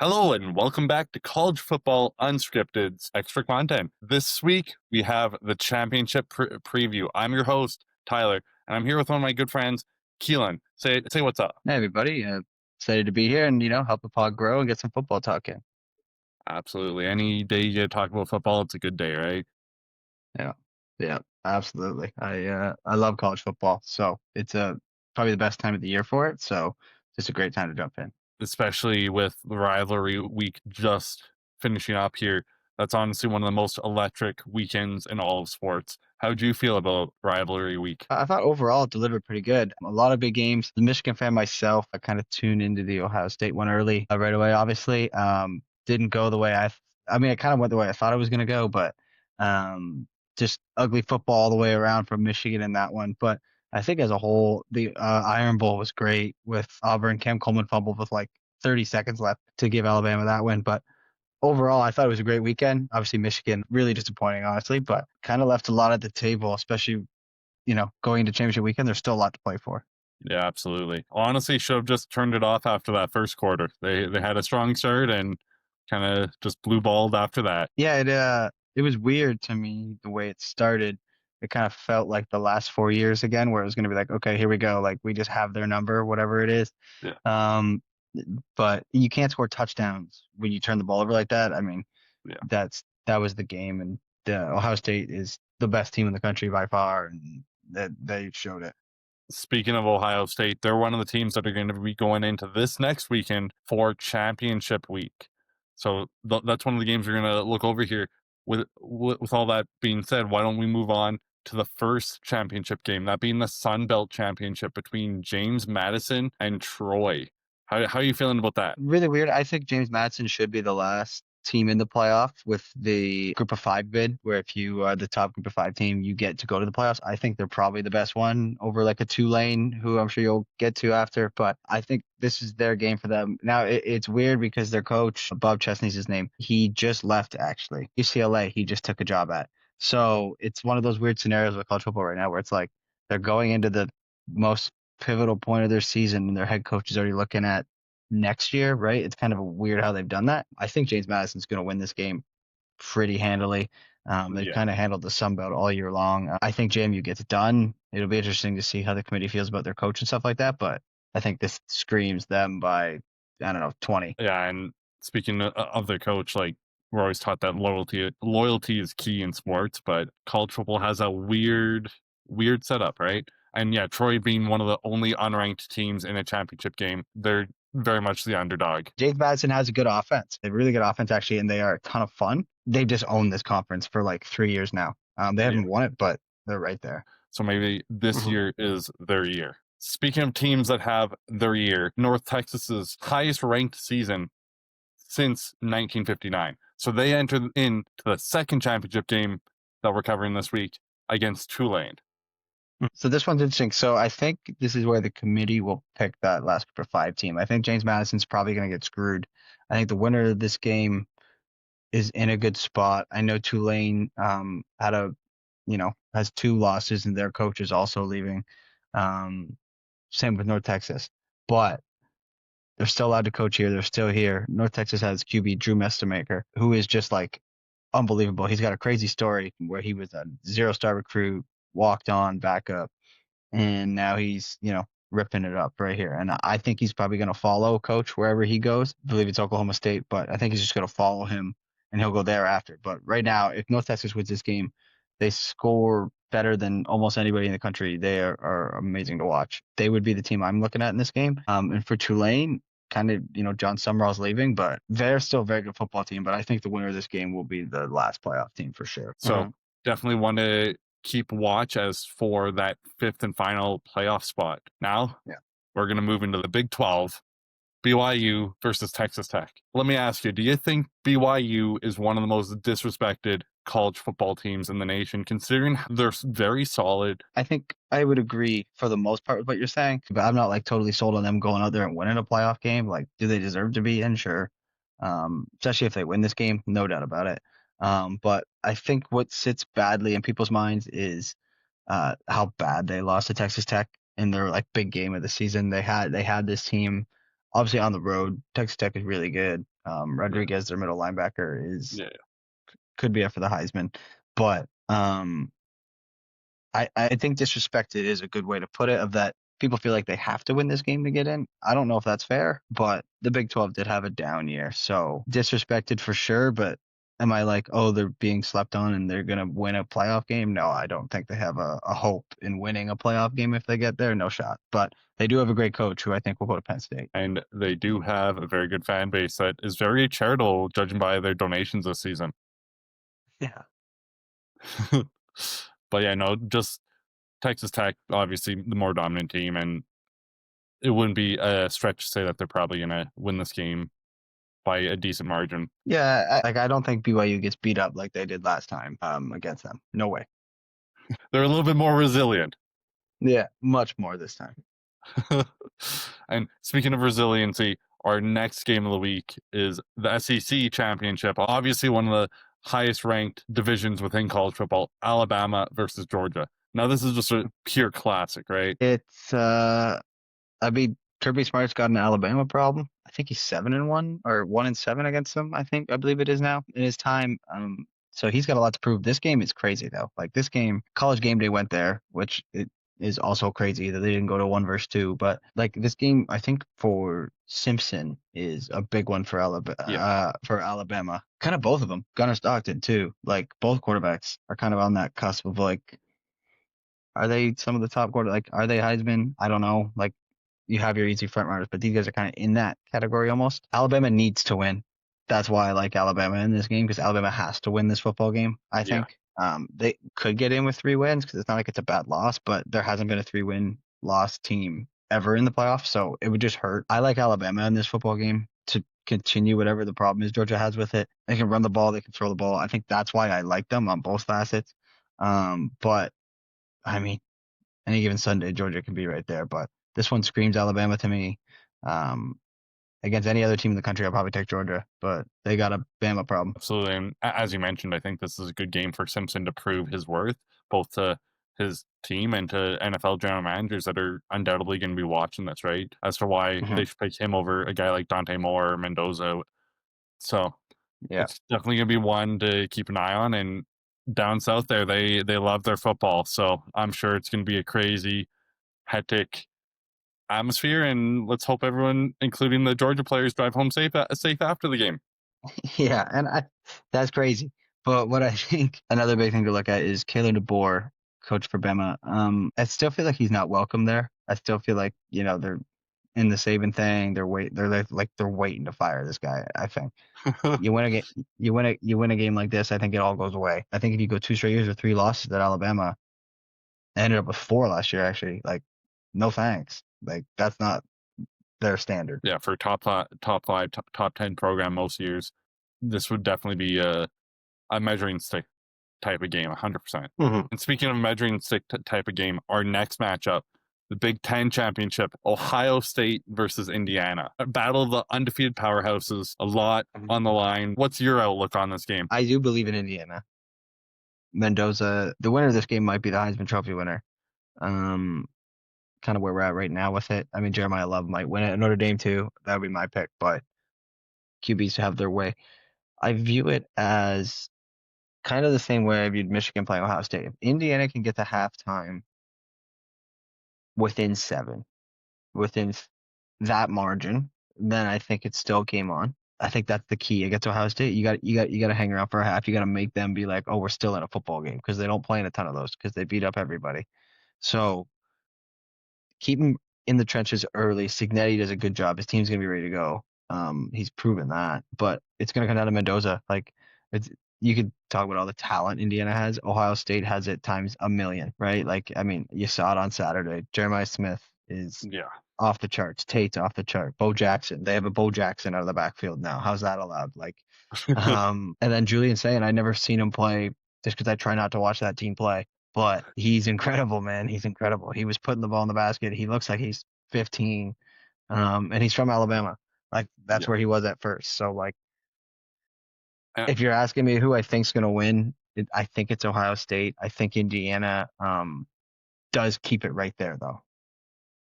Hello and welcome back to College Football Unscripted's extra content. This week we have the championship preview. I'm your host Tyler, and I'm here with one of my good friends, Keelan. Say what's up. Hey everybody, excited to be here and help the pod grow and get some football talk in. Absolutely. Any day you get to talk about football, it's a good day, right? Yeah, yeah, absolutely. I love college football, so it's probably the best time of the year for it. So just a great time to jump in. Especially with the rivalry week just finishing up here. That's honestly one of the most electric weekends in all of sports. How do you feel about rivalry week? I thought overall it delivered pretty good. A lot of big games. The Michigan fan myself, I kind of tuned into the Ohio State one early, right away. Obviously, didn't go the way I mean, it kind of went the way I thought it was going to go, but um, just ugly football all the way around from Michigan in that one. But I think as a whole, the Iron Bowl was great with Auburn. Cam Coleman fumbled with like 30 seconds left to give Alabama that win, but overall, I thought it was a great weekend. Obviously, Michigan really disappointing, honestly, but kind of left a lot at the table, especially going into championship weekend. There's still a lot to play for. Yeah, absolutely. Honestly, should have just turned it off after that first quarter. They had a strong start and kind of just blue balled after that. Yeah, it was weird to me the way it started. It kind of felt like the last 4 years again, where it was going to be like, okay, here we go. Like we just have their number, whatever it is. Yeah, Um, but you can't score touchdowns when you turn the ball over like that. I mean, yeah. that was the game, and the Ohio State is the best team in the country by far, and that they showed it. Speaking of Ohio State, they're one of the teams that are going to be going into this next weekend for championship week. So that's one of the games we're going to look over here. With all that being said, why don't we move on to the first championship game, that being the Sun Belt Championship between James Madison and Troy. How are you feeling about that? Really weird. I think James Madison should be the last team in the playoff with the group of five bid, where if you are the top group of five team, you get to go to the playoffs. I think they're probably the best one over like a Tulane, who I'm sure you'll get to after, but I think this is their game for them. Now, it's weird because their coach, Bob Chesney's his name, he just left actually. UCLA, he just took a job at. So it's one of those weird scenarios with college football right now where it's like they're going into the most pivotal point of their season and their head coach is already looking at next year, right? It's kind of weird how they've done that. I think James Madison's going to win this game pretty handily. They've Yeah. kind of handled the Sun Belt all year long. I think JMU gets it done. It'll be interesting to see how the committee feels about their coach and stuff like that. But I think this screams them by, I don't know, 20. Yeah, and speaking of their coach, like we're always taught that loyalty is key in sports, but college football has a weird setup, right? And yeah, Troy being one of the only unranked teams in a championship game, they're very much the underdog. James Madison has a good offense. They have really good offense, actually, and they are a ton of fun. They've just owned this conference for like 3 years now. They Yeah. haven't won it, but they're right there. So maybe this Mhm. year is their year. Speaking of teams that have their year, North Texas's highest ranked season since 1959. So they entered into the second championship game that we're covering this week against Tulane. So this one's interesting. So I think this is where the committee will pick that last group of five team. I think James Madison's probably going to get screwed. I think the winner of this game is in a good spot. I know Tulane has two losses and their coach is also leaving. Same with North Texas, but they're still allowed to coach here. They're still here. North Texas has QB Drew Mestemaker, who is just like unbelievable. He's got a crazy story where he was a 0-star recruit, walked on, backup, and now he's ripping it up right here. And I think he's probably going to follow coach wherever he goes. I believe it's Oklahoma State, but I think he's just going to follow him and he'll go thereafter. But right now, if North Texas wins this game, they score better than almost anybody in the country. They are amazing to watch. They would be the team I'm looking at in this game. And for Tulane, kind of, John Summerall's leaving, but they're still a very good football team. But I think the winner of this game will be the last playoff team for sure. So definitely want to keep watch as for that fifth and final playoff spot. Now, Yeah. we're going to move into the Big 12, BYU versus Texas Tech. Let me ask you, do you think BYU is one of the most disrespected college football teams in the nation, considering they're very solid? I think I would agree for the most part with what you're saying, but I'm not like totally sold on them going out there and winning a playoff game. Like, do they deserve to be in? Sure. Especially if they win this game, no doubt about it. But I think what sits badly in people's minds is how bad they lost to Texas Tech in their like big game of the season. They had this team Obviously on the road, Texas Tech is really good. Yeah, Rodriguez, their middle linebacker, is yeah. could be up for the Heisman, but I think disrespected is a good way to put it. Of that, people feel like they have to win this game to get in. I don't know if that's fair, but the Big 12 did have a down year, so disrespected for sure. But am I like, oh, they're being slept on and they're gonna win a playoff game? No, I don't think they have a hope in winning a playoff game if they get there. No shot. But they do have a great coach who I think will go to Penn State. And they do have a very good fan base that is very charitable, judging by their donations this season. Yeah. But yeah, no, just Texas Tech, obviously the more dominant team, and it wouldn't be a stretch to say that they're probably going to win this game by a decent margin. Yeah, I don't think BYU gets beat up like they did last time against them. No way. They're a little bit more resilient. Yeah, much more this time. And speaking of resiliency, our next game of the week is the SEC championship. Obviously, one of the highest ranked divisions within college football, Alabama versus Georgia. Now, this is just a pure classic, right? It's I mean, Kirby Smart's got an Alabama problem. I think he's 7-1 or 1-7 against them. I believe it is now in his time. So he's got a lot to prove. This game is crazy though. Like this game, College Game Day went there, which it is also crazy that they didn't go to 1 versus 2. But like this game, I think for Simpson is a big one for Alabama. Yeah. For Alabama, kind of both of them. Gunnar Stockton too. Like both quarterbacks are kind of on that cusp of like, are they some of the top quarter? Like, are they Heisman? I don't know. Like you have your easy front runners, but these guys are kind of in that category almost. Alabama needs to win. That's why I like Alabama in this game because Alabama has to win this football game. I Yeah. think they could get in with 3 wins because it's not like it's a bad loss, but there hasn't been a 3-win loss team ever in the playoffs, so it would just hurt. I like Alabama in this football game to continue whatever the problem is Georgia has with it. They can run the ball, they can throw the ball. I think that's why I like them on both facets. But I mean, any given Sunday, Georgia can be right there. But this one screams Alabama to me. Um, Against any other team in the country, I'll probably take Georgia, but they got a Bama problem. Absolutely. And as you mentioned, I think this is a good game for Simpson to prove his worth, both to his team and to NFL general managers that are undoubtedly going to be watching this, right? As to why Mm-hmm. they should pick him over a guy like Dante Moore or Mendoza. So Yeah. it's definitely going to be one to keep an eye on. And down south there, they love their football. So I'm sure it's going to be a crazy, hectic atmosphere. And let's hope everyone, including the Georgia players, drive home safe after the game. Yeah, and that's crazy. But what I think another big thing to look at is Kayla DeBoer, coach for Bama. I still feel like he's not welcome there. I still feel like they're in the Saban thing. They're waiting to fire this guy. I think you win a game, you win a game like this. I think it all goes away. I think if you go 2 straight years with 3 losses at Alabama, I ended up with 4 last year actually. Like, no thanks. Like that's not their standard. Yeah, for top 5, top 10 program most years, this would definitely be a measuring stick type of game, 100%. Mm-hmm. And speaking of measuring stick type of game, our next matchup, the Big Ten Championship, Ohio State versus Indiana. A battle of the undefeated powerhouses, a lot on the line. What's your outlook on this game? I do believe in Indiana. Mendoza, the winner of this game might be the Heisman Trophy winner. Kind of where we're at right now with it. I mean, Jeremiah Love might win it. Notre Dame too. That would be my pick, but QBs have their way. I view it as kind of the same way I viewed Michigan playing Ohio State. If Indiana can get to halftime within 7, within that margin, then I think it's still game on. I think that's the key against Ohio State. You got to hang around for a half. You got to make them be like, oh, we're still in a football game because they don't play in a ton of those because they beat up everybody. So keep him in the trenches early. Signetti does a good job. His team's gonna be ready to go. He's proven that, but it's gonna come down to Mendoza. Like it's you could talk about all the talent Indiana has. Ohio State has it times a million, right? Like I mean, you saw it on Saturday. Jeremiah Smith is Yeah. off the charts. Tate's off the chart. Bo Jackson. They have a Bo Jackson out of the backfield now. How's that allowed? Like, and then Julian saying I never seen him play just because I try not to watch that team play. But he's incredible, man. He's incredible. He was putting the ball in the basket. He looks like he's 15, and he's from Alabama. Like that's Yeah. where he was at first. So like, Uh, if you're asking me who I think's gonna win, I think it's Ohio State. I think Indiana does keep it right there though.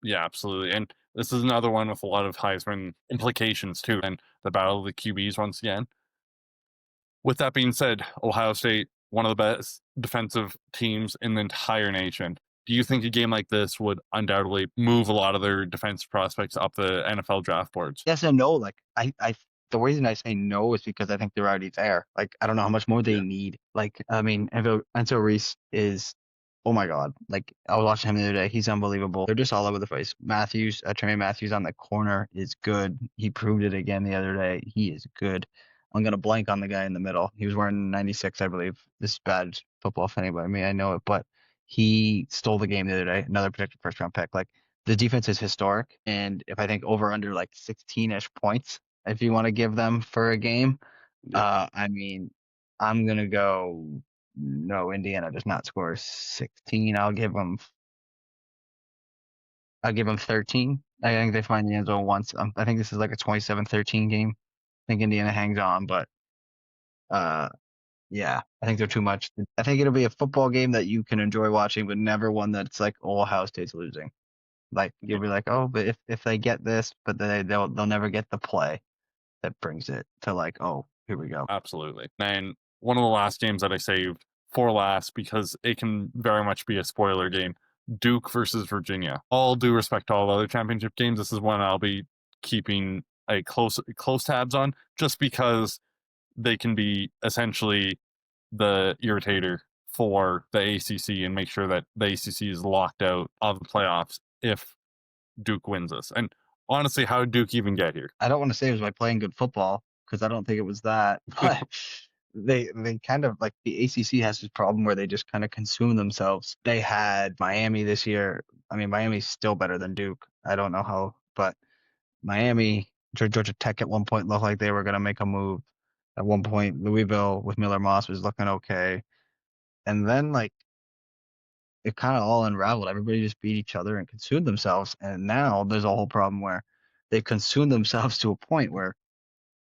Yeah, absolutely. And This is another one with a lot of Heisman implications too, and the battle of the QBs once again. With that being said, Ohio State, one of the best defensive teams in the entire nation. Do you think a game like this would undoubtedly move a lot of their defensive prospects up the NFL draft boards? Yes and no. Like the reason I say no is because I think they're already there. Like I don't know how much more they Yeah. need. Like I mean, Enzo Reese is, oh my God. Like I was watching him the other day. He's unbelievable. They're just all over the place. Matthews, Trey Matthews on the corner is good. He proved it again the other day. He is good. I'm gonna blank on the guy in the middle. He was wearing 96, I believe. This is bad football for anybody. I mean, I know it, but he stole the game the other day. Another projected first round pick. Like the defense is historic, and if I think over under like 16-ish points, if you want to give them for a game, Yeah. I mean, I'm gonna go. No, Indiana does not score 16. I'll give them 13. I think they find the end zone once. I think this is like a 27-13 game. I think Indiana hangs on, but uh, yeah, I think they're too much. I think it'll be a football game that you can enjoy watching, but never one that's like, oh, Ohio State's losing. Like Yeah. you'll be like, oh, but if they get this, but they'll never get the play that brings it to like, oh, here we go. Absolutely. And one of the last games that I saved for last because it can very much be a spoiler game. Duke versus Virginia. All due respect to all the other championship games, this is one I'll be keeping a close tabs on, just because they can be essentially the irritator for the ACC and make sure that the ACC is locked out of the playoffs if Duke wins this. And honestly, how did Duke even get here? I don't want to say it was by playing good football because I don't think it was that, but they kind of like the ACC has this problem where they just kind of consume themselves. They had Miami this year. I mean, Miami's still better than Duke. I don't know how, but Miami, Georgia Tech at one point looked like they were going to make a move. At one point, Louisville with Miller Moss was looking okay. And then like it kind of all unraveled. Everybody just beat each other and consumed themselves. And now there's a whole problem where they've consumed themselves to a point where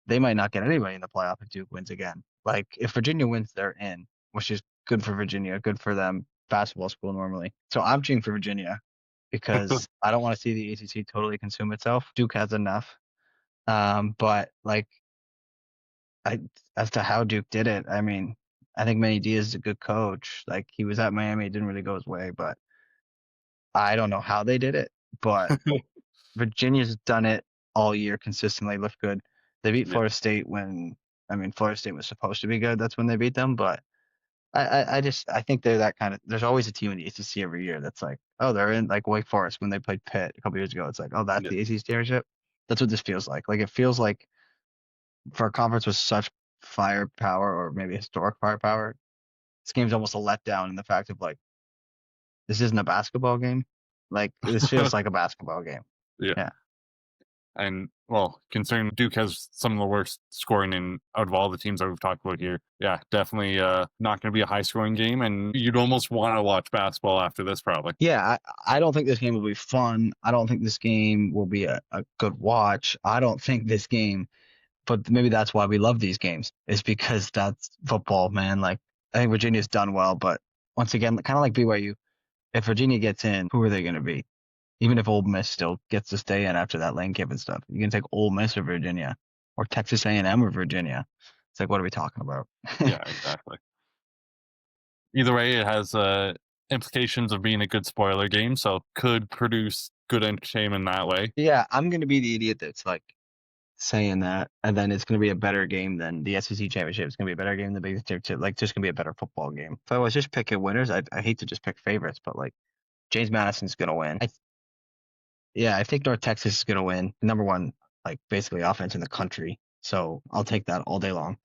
they might not get anybody in the playoff if Duke wins again. Like if Virginia wins, they're in, which is good for Virginia, good for them. Basketball school normally. So I'm cheering for Virginia because I don't want to see the ACC totally consume itself. Duke has enough. But like I as to how Duke did it, I mean, I think Manny Diaz is a good coach. Like he was at Miami, it didn't really go his way, but I don't know how they did it. But Virginia's done it all year consistently, looked good. They beat Yeah. Florida State when I mean Florida State was supposed to be good. That's when they beat them. But I think they're that kind of. There's always a team in the ACC every year that's like, oh, they're in like Wake Forest when they played Pitt a couple years ago. It's like, oh, that's Yeah. the ACC championship. That's what this feels like. Like it feels like for a conference with such firepower or maybe historic firepower, this game's almost a letdown in the fact of like this isn't a basketball game. Like this feels like a basketball game. Yeah. Yeah. And well, considering Duke has some of the worst scoring in out of all the teams that we've talked about here, yeah, definitely not going to be a high scoring game, and you'd almost want to watch basketball after this, probably. Yeah, I don't think this game will be fun. I don't think this game will be a good watch. I don't think this game, but maybe that's why we love these games, is because that's football, man. Like, I think Virginia's done well, but once again, kind of like BYU, if Virginia gets in, who are they going to be? Even if Ole Miss still gets to stay in after that Lane Kiffin stuff, you can take Ole Miss or Virginia or Texas A&M or Virginia. It's like, what are we talking about? Yeah, exactly. Either way, it has implications of being a good spoiler game, so could produce good entertainment that way. Yeah, I'm going to be the idiot that's like, saying that, and then it's going to be a better game than the SEC championship. It's going to be a better game than the Big Ten championship. Like, just going to be a better football game. If I was just picking winners, I hate to just pick favorites, but like James Madison's going to win. Yeah, I think North Texas is going to win. Number one, like basically offense in the country. So I'll take that all day long.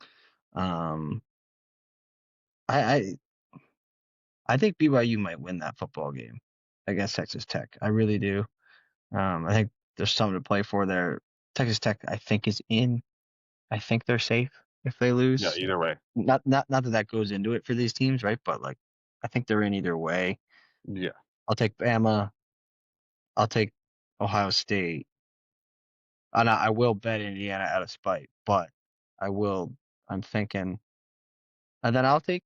Um, I I, I think BYU might win that football game against Texas Tech. I really do. I think there's something to play for there. Texas Tech, I think, is in. I think they're safe if they Yeah, lose. either way. Not that goes into it for these teams, right? But like, I think they're in either way. Yeah. I'll take Bama. I'll take Ohio State, and I will bet Indiana out of spite, but I will. I'm thinking, and then I'll take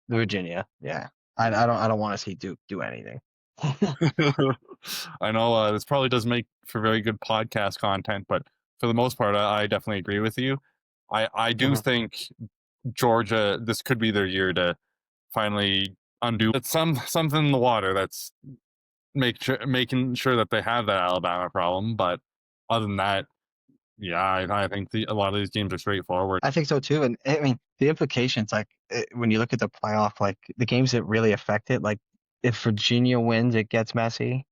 Virginia. Yeah, I don't want to see Duke do anything. I know this probably does make for very good podcast content, but for the most part, I definitely agree with you. I do Mhm. think Georgia, this could be their year to finally undo it's something in the water that's making sure that they have that Alabama problem. But other than that, yeah, I think a lot of these games are straightforward. I think so too. And I mean, the implications, like when you look at the playoff, like the games that really affect it, like if Virginia wins, it gets messy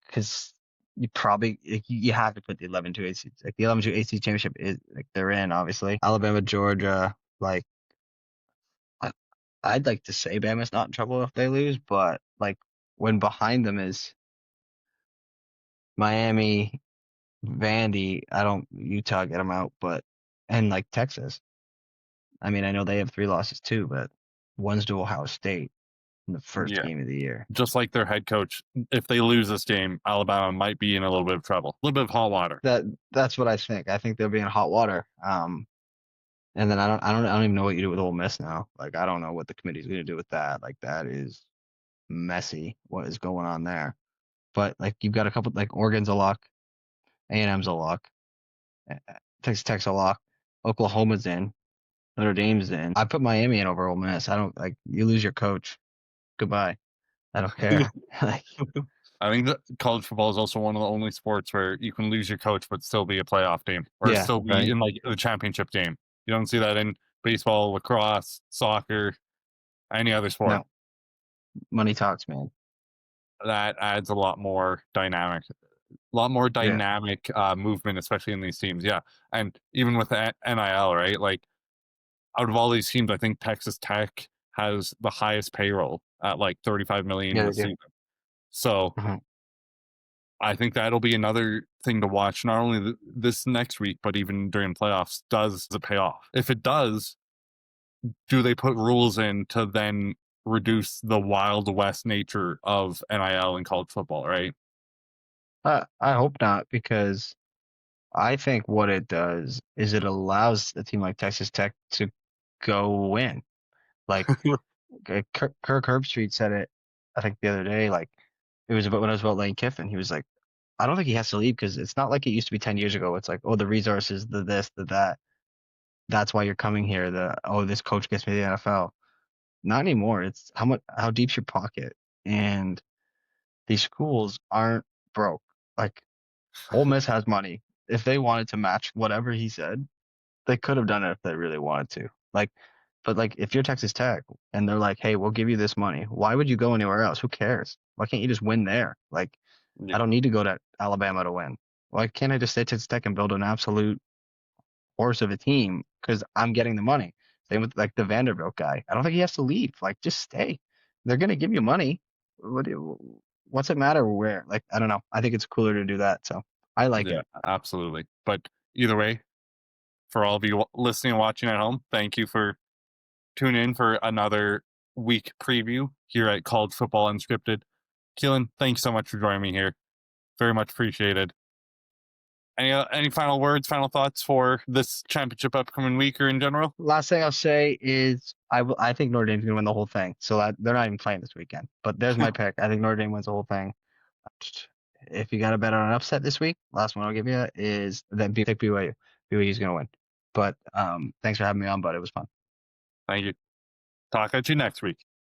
because you probably like, you have to put the 11-2 AC, like the 11-2 AC championship is like they're in, obviously. Alabama, Georgia, like I, I'd like to say Bama's not in trouble if they lose, but like when behind them is Miami, Vandy, I don't Utah get them out, but and like Texas. I mean, I know they have 3 losses too, but one's to Ohio State in the first Yeah, game of the year. just like their head coach, if they lose this game, Alabama might be in a little bit of trouble, a little bit of hot water. That's what I think. I think they'll be in hot water. And then I don't even know what you do with Ole Miss now. Like I don't know what the committee's going to do with that. Like that is messy. What is going on there? But like you've got a couple like Oregon's a lock, A&M's a lock, Texas Tech's a lock, Oklahoma's in, Notre Dame's in. I put Miami in over Ole Miss. I don't like you lose your coach. Goodbye. I don't care. Like I think that college football is also one of the only sports where you can lose your coach but still be a playoff team or yeah, still be right. in like the championship game. You don't see that in baseball, lacrosse, soccer, any other sport. No, money talks, man. That adds a lot more Yeah. dynamic movement, especially in these teams. Yeah, and even with the NIL, right? Like out of all these teams, I think Texas Tech has the highest payroll at like 35 million Yeah, they this do. season. So Mhm. I think that'll be another thing to watch, not only this next week, but even during playoffs. Does it pay off? If it does, do they put rules in to then reduce the wild west nature of NIL in college football? Right? I hope not because I think what it does is it allows a team like Texas Tech to go win. Like Kirk Herbstreit said it, I think the other day. Like it was about when I was about Lane Kiffin. He was like, I don't think he has to leave because it's not like it used to be 10 years ago. It's like, oh, the resources, the this, the that. That's why you're coming here. The oh, this coach gets me the NFL. Not anymore. It's how deep's your pocket, and these schools aren't broke. Like Ole Miss has money. If they wanted to match whatever he said, they could have done it if they really wanted to. Like, but like if you're Texas Tech and they're like, hey, we'll give you this money, why would you go anywhere else? Who cares? Why can't you just win there? Like, I Yeah. don't need to go to Alabama to win. Why can't I just stay at Texas Tech and build an absolute horse of a team because I'm getting the money? Same with like the Vanderbilt guy. I don't think he has to leave. Like, just stay. They're gonna give you money. What's it matter where? Like, I don't know. I think it's cooler to do that. So I like Yeah, it. absolutely. But either way, for all of you listening and watching at home, thank you for tuning in for another week preview here at College Football Unscripted. Keelan, thanks so much for joining me here. Very much appreciated. Any final words, final thoughts for this championship upcoming week or in general? Last thing I'll say is I think Notre Dame's gonna win the whole thing. So they're not even playing this weekend. But there's my pick. I think Notre Dame wins the whole thing. If you got to bet on an upset this week, last one I'll give you is then pick BYU. BYU's gonna win. But thanks for having me on, bud. It was fun. Thank you. Talk at you next week.